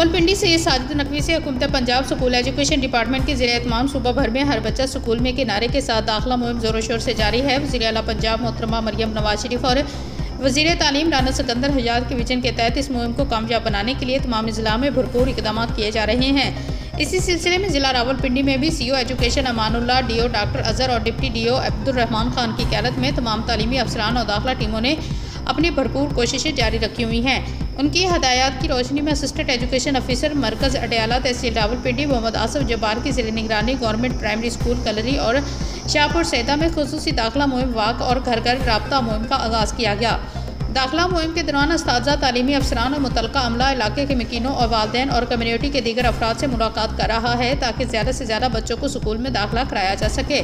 रावलपिंडी से साजिद नकवी से हुकूमत पंजाब स्कूल एजुकेशन डिपार्टमेंट के ज़रिए तमाम सूबा भर में हर बच्चा स्कूल में के नारे के साथ दाखिला मुहिम ज़ोर शोर से जारी है। वज़ीर आला पंजाब मोहतरमा मरियम नवाज शरीफ और वज़ीर तालीम राना सिकंदर हजात के विजन के तहत इस मुहिम को कामयाब बनाने के लिए तमाम ज़िला में भरपूर इकदाम किए जा रहे हैं। इसी सिलसिले में ज़िला रावलपिंडी में भी CO education Amanullah, DO doctor Azhar और डिप्टी DO अब्दुर्रहमान खान की क़यादत में तमाम तालीमी अफसरान और दाखिला टीमों ने अपनी भरपूर कोशिशें जारी रखी हुई हैं। उनकी हदायत की रोशनी में असिस्टेंट एजुकेशन ऑफिसर मरकज़ अडयाला तहसील रावलपिंडी मोहम्मद आसफ जब्बार की ज़ेर निगरानी गवर्नमेंट प्राइमरी स्कूल कलरी और शाहपुर सैदा में खुसूसी दाखिला मुहिम वाक और घर घर राब्ता मुहिम का आगाज़ किया गया। दाखिला मुहिम के दौरान उस्ताज़ा, तालीमी अफसरान और मुतल्लिक़ा अमला इलाके के मकीनों और वालिदैन और कम्युनिटी के दीगर अफराद से मुलाकात कर रहा है ताकि ज़्यादा से ज़्यादा बच्चों को स्कूल में दाखिला कराया जा सके।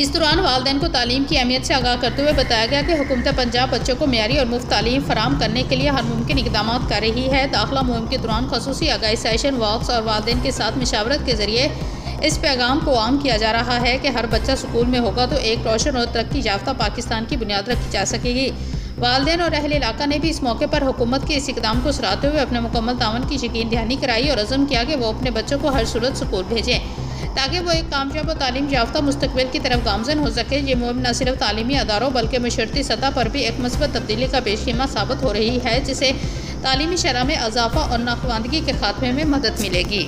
इस दौरान वालिदैन को तालीम की अहमियत से आगाह करते हुए बताया गया कि हुकूमत पंजाब बच्चों को मियारी और मुफ्त तालीम फराहम करने के लिए हर मुमकिन इक़दाम कर रही है। दाखिला मुहिम के दौरान ख़ुसूसी आगाही सेशन, वॉक्स और वालिदैन के साथ मशावरत के ज़रिए इस पैगाम को आम किया जा रहा है कि हर बच्चा स्कूल में होगा तो एक रोशन और तरक्की याफ्ता पाकिस्तान की बुनियाद रखी जा सकेगी। वालिदैन और अहले इलाका ने भी इस मौके पर हुकूमत के इस इक़दाम को सराहते हुए अपने मुकम्मल तावन की यकीन दहानी कराई और अज़म किया कि वो अपने बच्चों को हर सूरत स्कूल भेजें ताकि वो एक कामयाब और तालीम याफ्ता मुस्तकबिल की तरफ गामज़न हो सके। ये मुहिम न सिर्फ तालीमी अदारों बल्कि मशरती सतह पर भी एक मस्बत तब्दीली का पेशखीमा साबित हो रही है, जिससे तालीमी शरह में इजाफा और नाखवानदगी के खात्मे में मदद मिलेगी।